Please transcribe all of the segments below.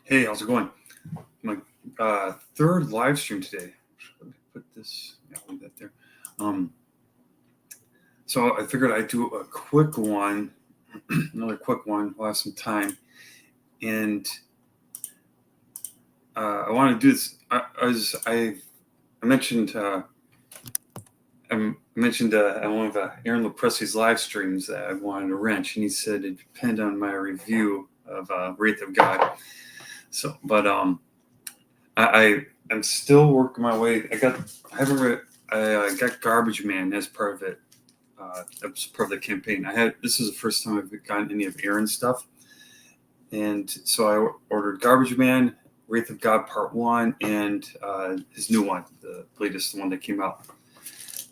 Hey, how's it going? My third live stream today. Let me put this. Yeah, I'll leave that there. Um, so I figured I'd do a quick one, another quick one. We'll have some time, and I want to do this. I mentioned I mentioned on one of Aaron Lopresti's live streams that I wanted a wrench, and he said it depended on my review of Wraith of God. So, but I'm still working my way. I got Garbage Man as part of it. As part of the campaign. This is the first time I've gotten any of Aaron's stuff, and so I ordered Garbage Man, Wraith of God Part 1, and his new one, the latest one that came out.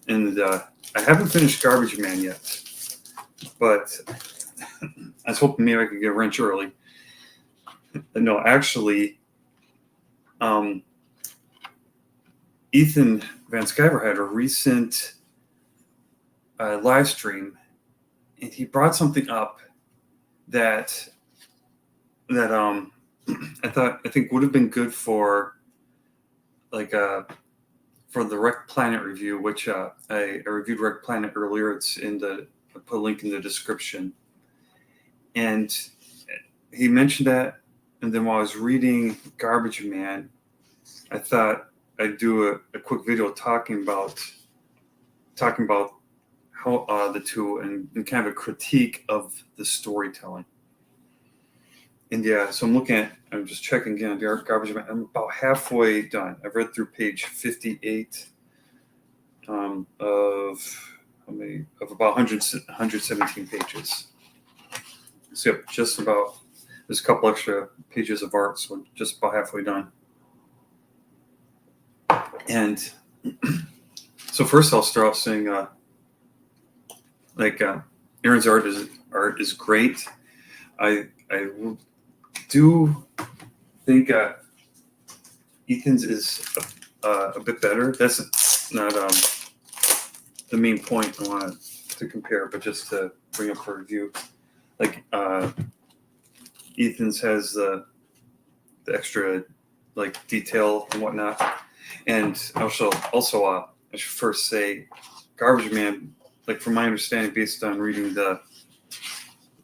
And I haven't finished Garbage Man yet, but I was hoping maybe I could get a wrench early. No, actually, Ethan Van Sciver had a recent live stream, and he brought something up that I think would have been good for for the Rekt Planet review, which I reviewed Rekt Planet earlier. I put a link in the description, and he mentioned that. And then while I was reading Garbage Man, I thought I'd do a quick video talking about how the two and kind of a critique of the storytelling. And yeah, so I'm just checking again on Garbage Man. I'm about halfway done. I've read through page 58 of about 117 pages. So yep, just about, there's a couple extra pages of art, so just about halfway done. And so first I'll start off saying Aaron's art is great. I do think Ethan's is a bit better. That's not the main point I want to compare, but just to bring up for review. Ethan's has the extra detail and whatnot, and also I should first say, Garbage Man, from my understanding, based on reading the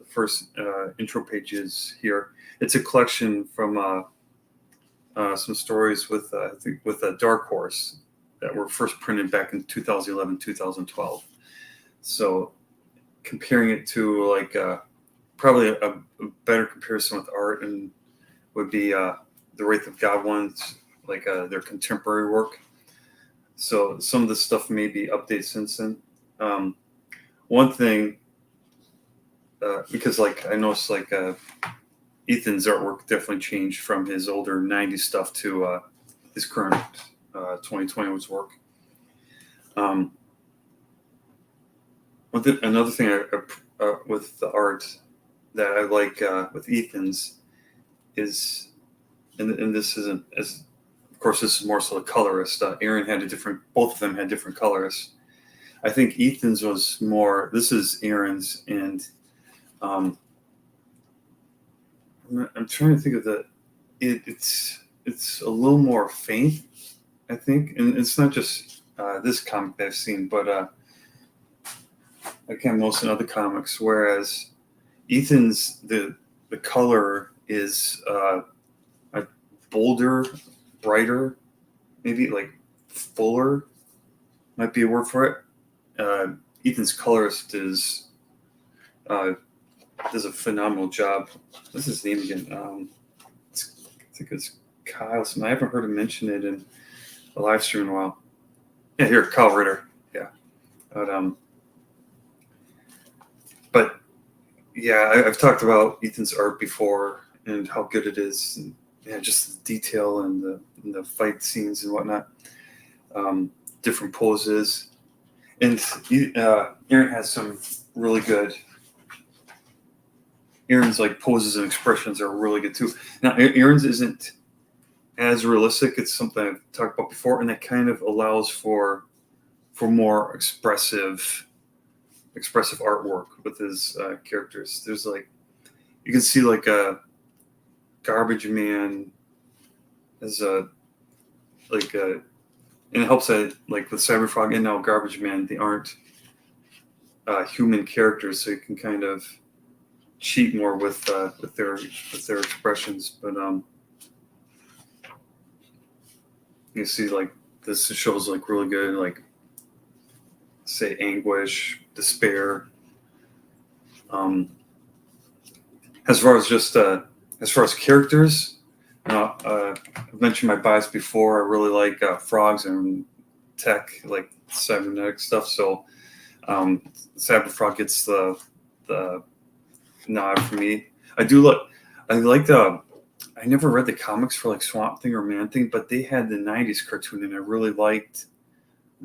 first intro pages here, it's a collection from some stories with I think with a Dark Horse that were first printed back in 2011, 2012. So comparing it to probably a better comparison with art and would be the Wraith of God ones, their contemporary work. So some of the stuff may be updated since then. One thing, because I noticed Ethan's artwork definitely changed from his older 90s stuff to his current 2020's work. Another thing with the art that I like with Ethan's is, and this isn't as, of course, this is more so the colorist. Aaron had both of them had different colorists. I think Ethan's was more, this is Aaron's, and I'm trying to think of it's a little more faint, I think, and it's not just this comic that I've seen, but again, most in other comics, whereas Ethan's, the color is bolder, brighter, maybe fuller might be a word for it. Ethan's colorist does a phenomenal job. What's his name again? I think it's Kyle. I haven't heard him mention it in a live stream in a while. Yeah, here, Kyle Ritter. Yeah. But yeah, I've talked about Ethan's art before and how good it is, and yeah, just the detail and the fight scenes and whatnot, different poses, and Aaron has some really good. Aaron's poses and expressions are really good too. Now Aaron's isn't as realistic. It's something I've talked about before, and that kind of allows for more expressive artwork with his characters. There's you can see Garbage Man as a like a, and it helps that like with Cyberfrog and now Garbage Man, they aren't human characters, so you can kind of cheat more with their expressions. But you see, like this shows like really good, like say anguish, despair. Um, as far as just as far as characters, I've mentioned my bias before. I really like frogs and tech, like cybernetic stuff. So Cyberfrog gets the nod for me. I do look. I like the. I never read the comics for like Swamp Thing or Man Thing, but they had the '90s cartoon, and I really liked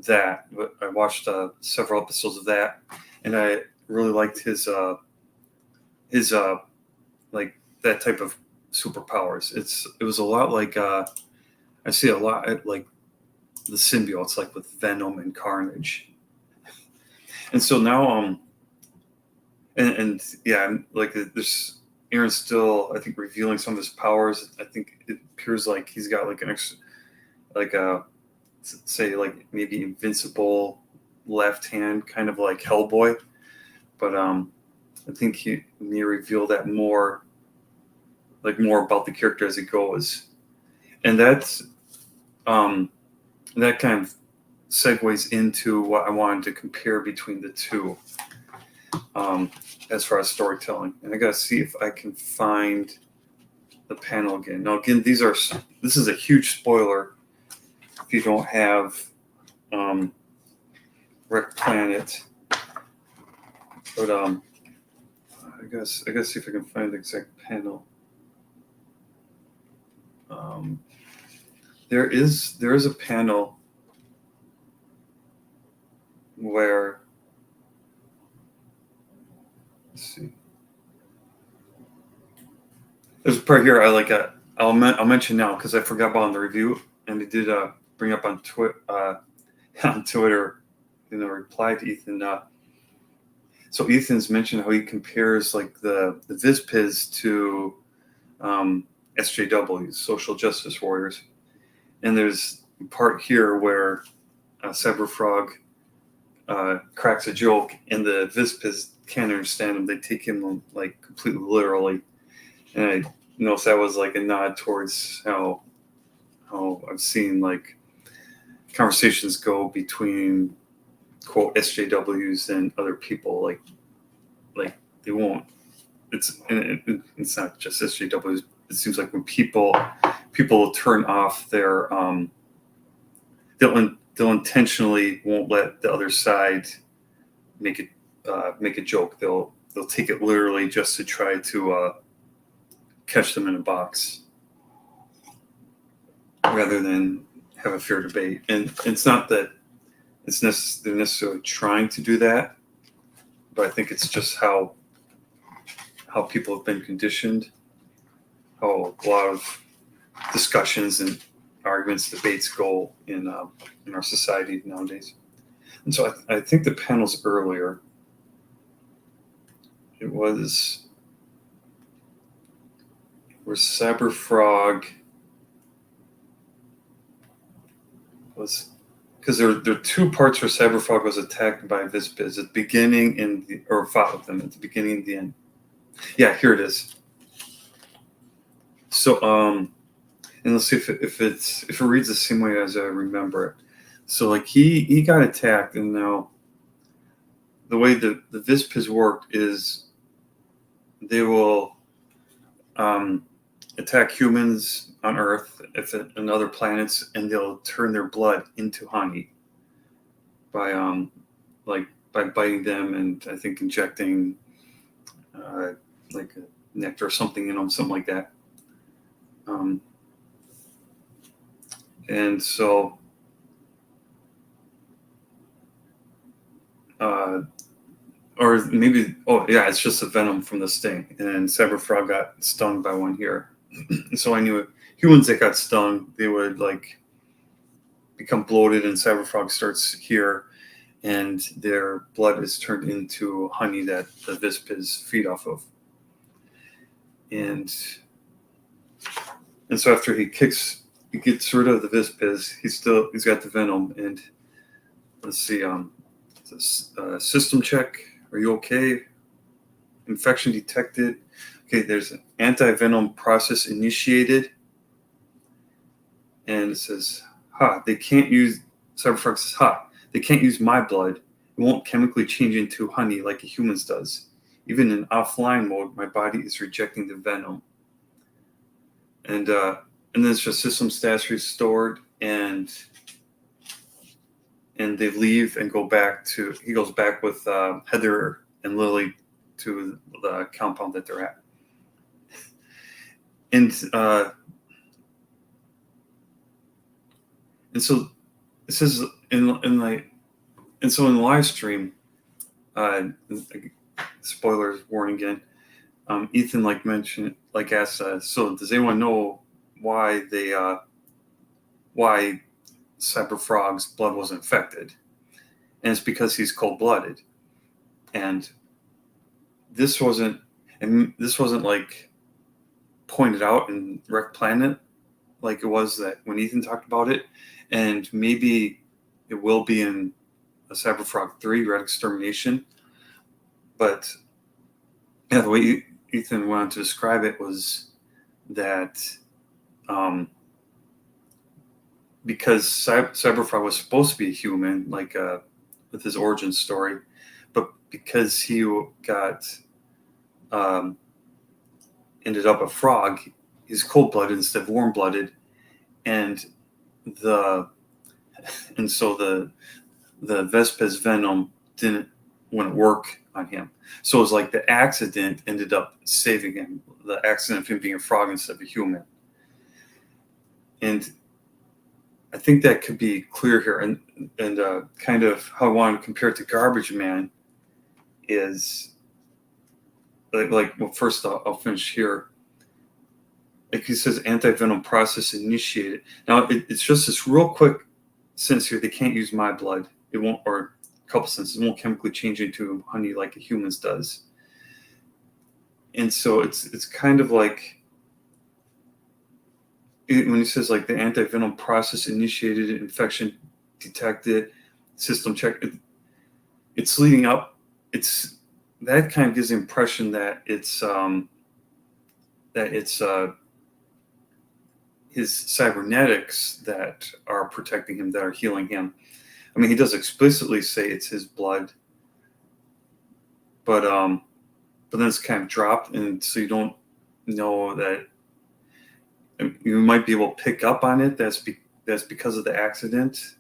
that. I watched several episodes of that, and I really liked his like that type of superpowers. It was a lot like I see a lot like the symbiotes, like with Venom and Carnage, and so now and yeah, like there's Aaron's still I think revealing some of his powers. I think it appears like he's got like an extra like a say like maybe invincible left hand, kind of like Hellboy, but I think he may reveal that more more about the character as he goes, and that's that kind of segues into what I wanted to compare between the two as far as storytelling. And I gotta see if I can find the panel again. Now again, this is a huge spoiler if you don't have Rekt Planet, but I guess see if I can find the exact panel. There is a panel where, let's see, there's a part here I like. I'll mention now because I forgot about in the review, and it did bring up on on Twitter in a reply to Ethan. So Ethan's mentioned how he compares like the Vizpiz to SJWs, social justice warriors, and there's a part here where Cyberfrog cracks a joke, and the Vizpiz can't understand him. They take him like completely literally, and I noticed that was like a nod towards how I've seen like conversations go between quote SJWs and other people. Like they won't. It's not just SJWs. It seems like when people turn off their they'll intentionally won't let the other side make a joke. They'll take it literally just to try to catch them in a box rather than have a fair debate. And it's not that they're necessarily trying to do that, but I think it's just how people have been conditioned, how a lot of discussions and arguments, debates go in our society nowadays. And so I think the panels earlier, it was where Cyberfrog was, because there are two parts where Cyberfrog was attacked by Vizpiz at the beginning or fought with them at the beginning and the end. Yeah, here it is. So and let's see if it reads the same way as I remember it. So like he got attacked, and now the way the Vizpiz worked is they will attack humans on Earth and other planets, and they'll turn their blood into honey by by biting them, and I think injecting like a nectar or something in them, something like that. And so or maybe it's just a venom from the sting, and Cyberfrog got stung by one here. So I knew humans that got stung, they would like become bloated, and Cyberfrog starts here, and their blood is turned into honey that the Vizpiz feed off of. And And so after he gets rid of the Vizpiz, he's got the venom. And let's see, system check. Are you okay? Infection detected. Okay, there's an anti-venom process initiated. And it says, they can't use, Cyberfrog says, they can't use my blood. It won't chemically change into honey like a human's does. Even in offline mode, my body is rejecting the venom. And then it's just system status restored, and they leave and he goes back with Heather and Lily to the compound that they're at. And so it says in the live stream, spoilers warning again. Ethan asked, so does anyone know why Cyberfrog's blood was infected? And it's because he's cold-blooded. And this wasn't like pointed out in Rekt Planet like it was that when Ethan talked about it, and maybe it will be in a Cyberfrog 3 Red Extermination. But yeah, the way Ethan went on to describe it was that because Cyberfrog was supposed to be a human, with his origin story, but because he got ended up a frog, he's cold-blooded instead of warm-blooded, and so the Vespes venom wouldn't work on him. So it was like the accident ended up saving him, the accident of him being a frog instead of a human. And I think that could be clear here. And kind of how I want to compare it to Garbage Man is well, first I'll finish here. Like he says, anti-venom process initiated. Now it's just this real quick sentence here. They can't use my blood. It won't, or a couple sentences. It won't chemically change into honey like a human's does. And so it's kind of like when he says like the anti-venom process initiated, infection detected, system check. It's leading up. That kind of gives the impression that it's his cybernetics that are protecting him, that are healing him. I mean, he does explicitly say it's his blood, but then it's kind of dropped, and so you don't know that. You might be able to pick up on it. That's because of the accident,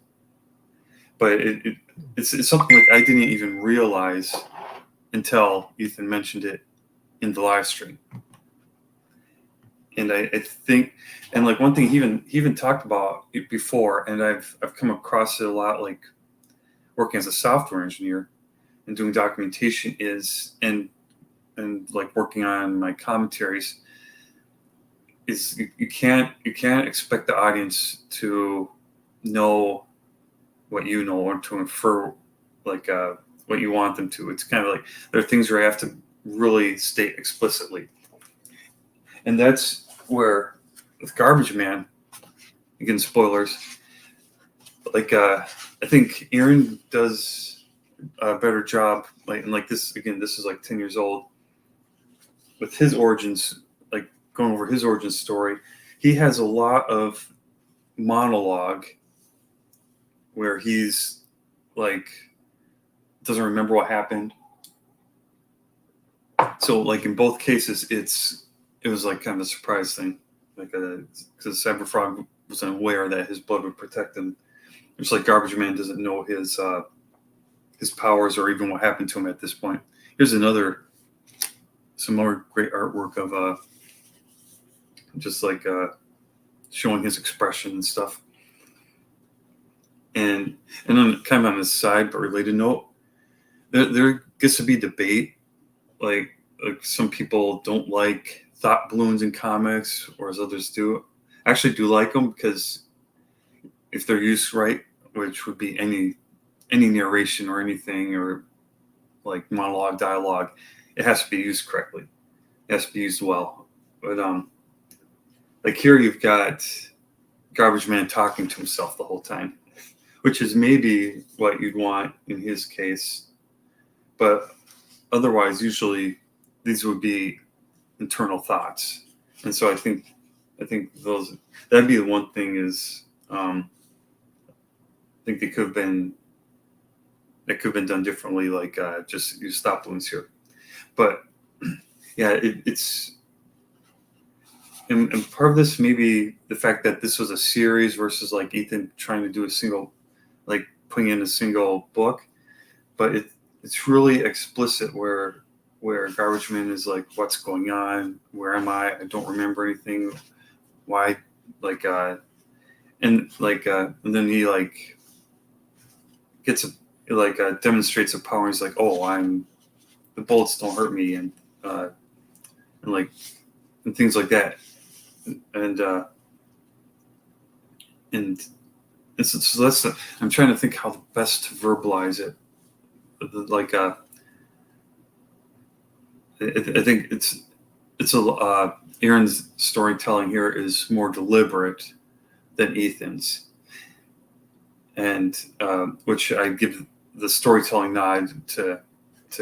but it's something like I didn't even realize until Ethan mentioned it in the live stream. And I think, and like one thing he even talked about it before, and I've come across it a lot, like working as a software engineer and doing documentation and like working on my commentaries, is you can't expect the audience to know what you know or to infer what you want them to. It's kind of like there are things where I have to really state explicitly. And that's where with Garbage Man, again, spoilers, I think Aaron does a better job, this is like 10 years old, with his origins, like going over his origin story. He has a lot of monologue where he's like doesn't remember what happened. So like in both cases, it was like kind of a surprise thing, because Cyberfrog wasn't aware that his blood would protect him. It's like Garbage Man doesn't know his powers or even what happened to him at this point. Here's some more great artwork of just like showing his expression and stuff. And then kind of on a side but related note, there gets to be debate. Like some people don't like thought balloons in comics, whereas others do. I actually do like them because if they're used right, which would be any narration or anything, or like monologue, dialogue, it has to be used correctly. It has to be used well. But like here you've got Garbage Man talking to himself the whole time, which is maybe what you'd want in his case, but otherwise, usually these would be internal thoughts. And so I think that'd be the one thing is I think it could have been done differently, like just use stop balloons here. But yeah, it's and part of this maybe the fact that this was a series versus like Ethan trying to do a single, like putting in a single book, but it's really explicit where Garbage Man is like, what's going on? Where am I? I don't remember anything. Why? Like and then he like gets demonstrates a power. And he's like, oh, the bullets don't hurt me, and like and things like that, and and so that's I'm trying to think how best to verbalize it. Like I think it's a Aaron's storytelling here is more deliberate than Ethan's, and which I give the storytelling nod to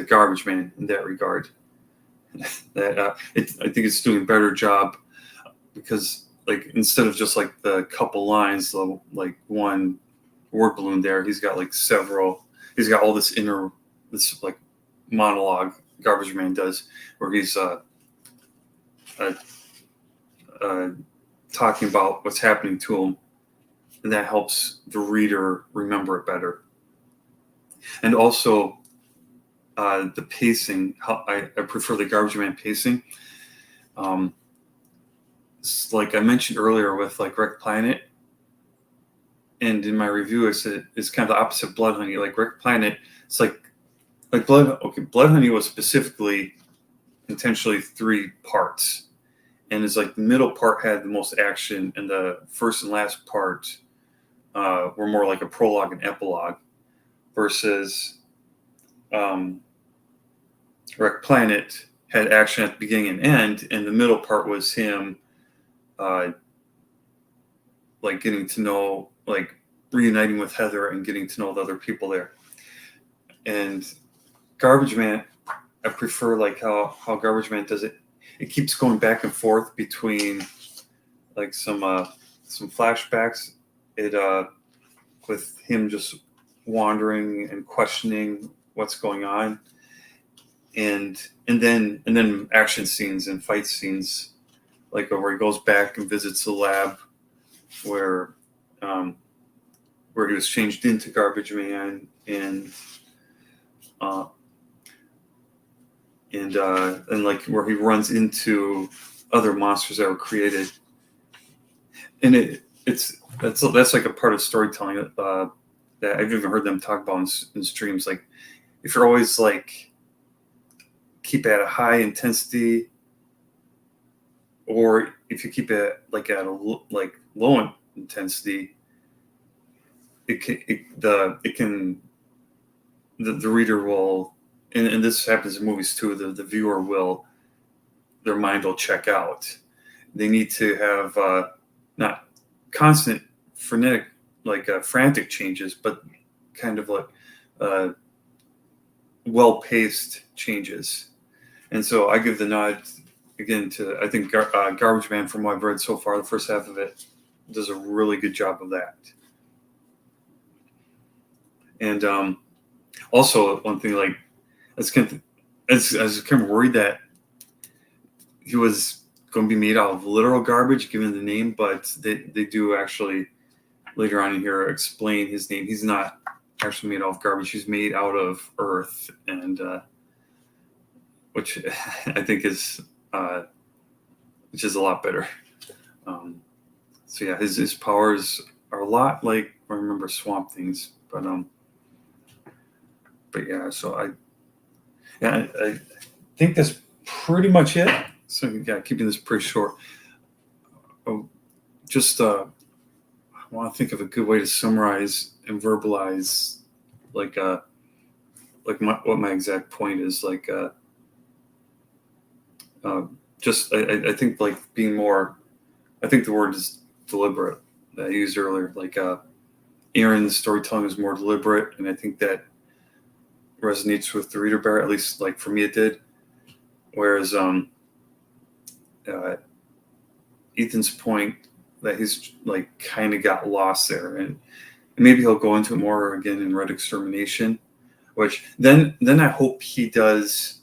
Garbage Man in that regard. That I think it's doing a better job because like instead of just like the couple lines, like one word balloon there, he's got like several. He's got all this like monologue Garbage Man does, where he's talking about what's happening to him, and that helps the reader remember it better. And also the pacing. How I prefer the Garbage Man pacing. Like I mentioned earlier with like Rekt Planet, and in my review I said it's kind of the opposite of Blood Honey. Like Rekt Planet, it's like Blood Honey was specifically intentionally 3 parts, and it's like the middle part had the most action, and the first and last part were more like a prologue and epilogue, versus Rekt Planet had action at the beginning and end, and the middle part was him like getting to know, like reuniting with Heather and getting to know the other people there. And Garbage Man, I prefer like how Garbage Man does it. It keeps going back and forth between like some flashbacks. It with him just wandering and questioning what's going on, and then action scenes and fight scenes, like where he goes back and visits the lab where he was changed into Garbage Man, and like where he runs into other monsters that were created, and that's like a part of storytelling that I've even heard them talk about in streams. Like if you're always like keep at a high intensity, or if you keep it like at a low intensity, the reader will, and this happens in movies too, the viewer will, their mind will check out. They need to have not constant frenetic, like frantic changes, but kind of like well-paced changes. And so I give the nod again to, I think Garbage Man, from what I've read so far, the first half of it does a really good job of that. And also one thing, like I was kind of worried that he was going to be made out of literal garbage given the name, but they do actually later on in here explain his name. He's not actually made out of garbage. He's made out of earth, and which I think is which is a lot better. So yeah, his powers are a lot like, I remember, Swamp Things, but yeah. So I think that's pretty much it. So yeah, keeping this pretty short. Just I want to think of a good way to summarize and verbalize, like what my exact point is. Like just I think like being more I think the word is deliberate that I used earlier. Like Aaron's storytelling is more deliberate, and I think that resonates with the reader better. At least, like for me, it did. Whereas Ethan's point that he's like kind of got lost there, and maybe he'll go into it more again in Red Extermination, which then I hope he does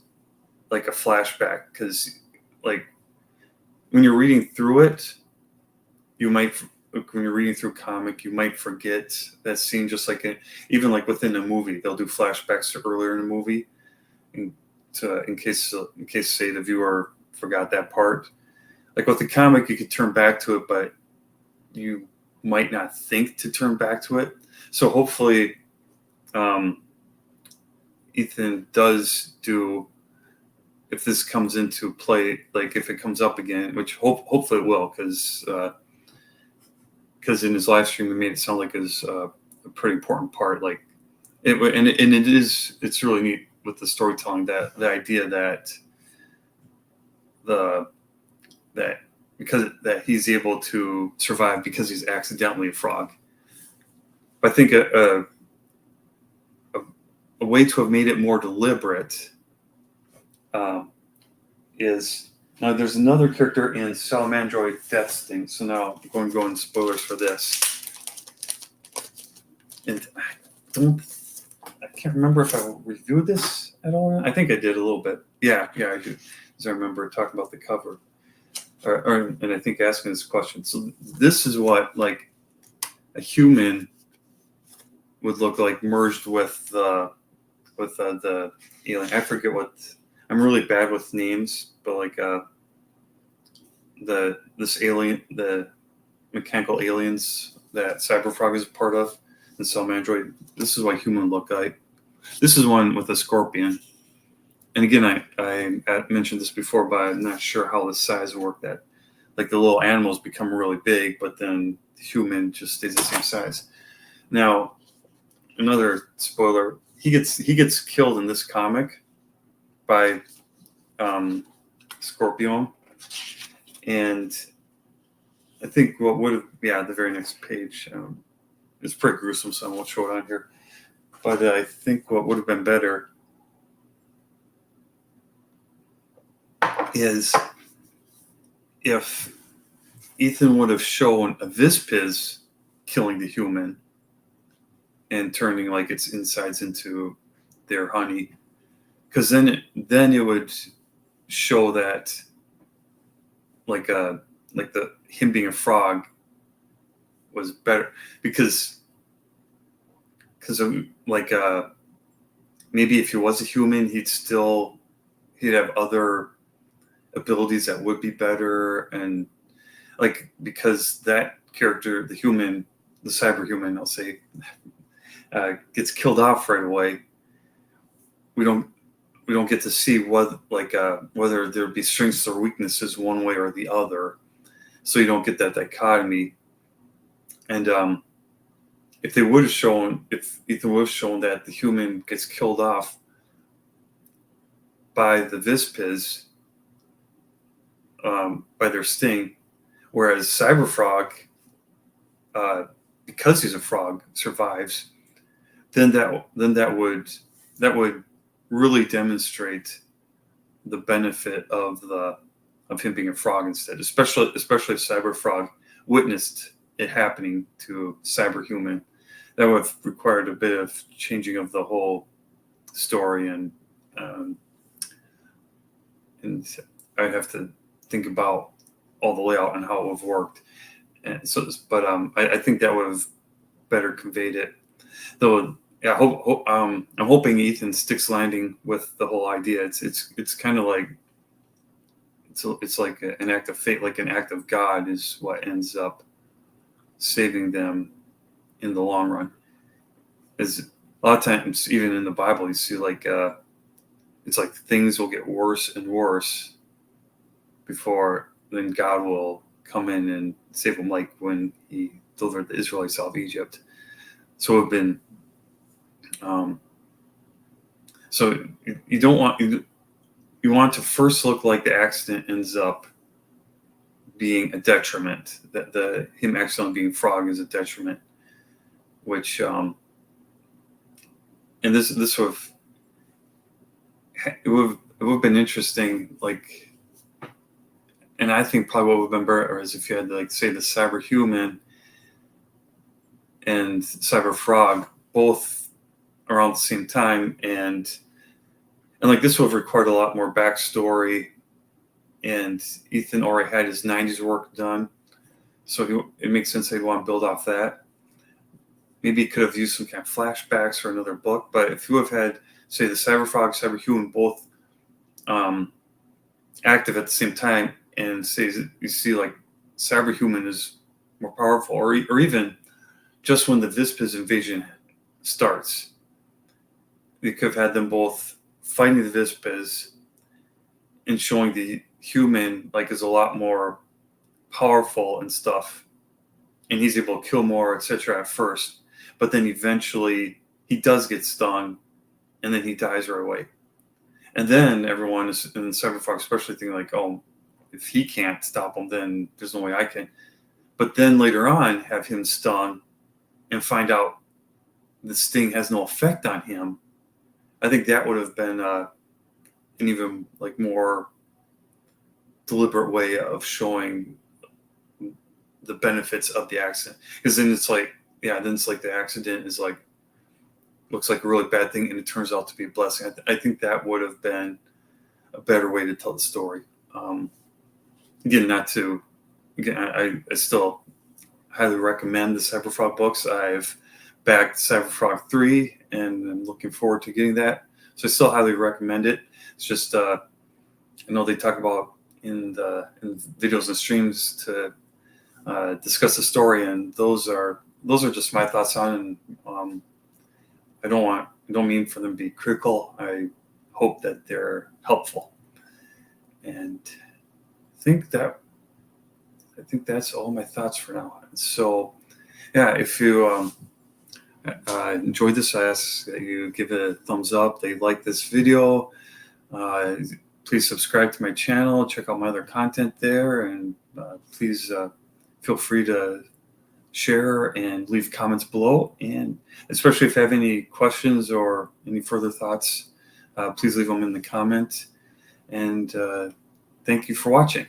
like a flashback, because like when you're reading through it, you might, when you're reading through comic, you might forget that scene. Just like even like within a movie, they'll do flashbacks to earlier in the movie, in case say the viewer forgot that part. Like with the comic, you could turn back to it, but you might not think to turn back to it. So hopefully, Ethan does do, if this comes into play, like if it comes up again, which hopefully it will, because in his live stream it made it sound like it's a pretty important part. Like it's really neat with the storytelling, that the idea that that he's able to survive because he's accidentally a frog. I think a way to have made it more deliberate is, now there's another character in Salamandroid Death Sting. So now I'm going to go into spoilers for this. And I can't remember if I reviewed this at all. I think I did a little bit. Yeah, I do. Because I remember talking about the cover. And I think asking this question. So this is what like a human would look like merged with the alien. I forget what. I'm really bad with names, but like this alien, the mechanical aliens that Cyberfrog is a part of, and Salamandroid. This is what human look like. This is one with a scorpion. And again, I mentioned this before, but I'm not sure how the size work. That like the little animals become really big, but then the human just stays the same size. Now, another spoiler: he gets killed in this comic by Scorpion, and I think what would have, the very next page, it's pretty gruesome, so I won't show it on here. But I think what would have been better is if Ethan would have shown a Vispiz killing the human and turning like its insides into their honey, because then it would show that like him being a frog was better, because like maybe if he was a human, he'd have other abilities that would be better, and like because that character, the human, the cyber human, I'll say, gets killed off right away. We don't get to see whether there be strengths or weaknesses one way or the other, so you don't get that dichotomy. And if Ethan would have shown that the human gets killed off by the Vispiz, by their sting, whereas Cyberfrog, because he's a frog, survives, then that would really demonstrate the benefit of him being a frog instead, especially if Cyberfrog witnessed it happening to Cyberhuman. That would have required a bit of changing of the whole story, and I'd have to think about all the layout and how it would have worked. And so, but I think that would have better conveyed it. Though, yeah, I'm hoping Ethan sticks landing with the whole idea. It's kind of like it's like an act of fate, like an act of God, is what ends up saving them in the long run. Is a lot of times, even in the Bible, you see like it's like things will get worse and worse before then God will come in and save them, like when he delivered the Israelites out of Egypt. So it's been so you want to first look like the accident ends up being a detriment. That him accidentally being frog is a detriment. Which and this would have been interesting. Like, and I think probably what would have been better is if you had like say the cyber human and cyber frog both around the same time, and like this would have required a lot more backstory. And Ethan already had his 90s work done, so it makes sense they'd want to build off that. Maybe he could have used some kind of flashbacks or another book, but if you have had, say, the Cyber Frog, Cyber Human both active at the same time, and say you see like Cyber Human is more powerful, or even just when the Vispas invasion starts, they could have had them both fighting the Vispas and showing the human like is a lot more powerful and stuff, and he's able to kill more, etc. at first, but then eventually he does get stung, and then he dies right away. And then everyone is in Cyberfox, especially thinking like, oh, if he can't stop him, then there's no way I can. But then later on, have him stung and find out the sting has no effect on him. I think that would have been an even like more deliberate way of showing the benefits of the accident. Because then it's like, the accident is like, looks like a really bad thing, and it turns out to be a blessing. I think that would have been a better way to tell the story. I still highly recommend the Cyberfrog books. I've backed Cyberfrog 3, and I'm looking forward to getting that. So I still highly recommend it. It's just, I know they talk about in videos and streams to discuss the story, and those are just my thoughts on it. And I don't mean for them to be critical. I hope that they're helpful. And I think that's all my thoughts for now. So, yeah, if you enjoyed this, I ask that you give it a thumbs up, that you like this video. Please subscribe to my channel. Check out my other content there, and please feel free to share and leave comments below. And especially if you have any questions or any further thoughts, please leave them in the comment. And thank you for watching.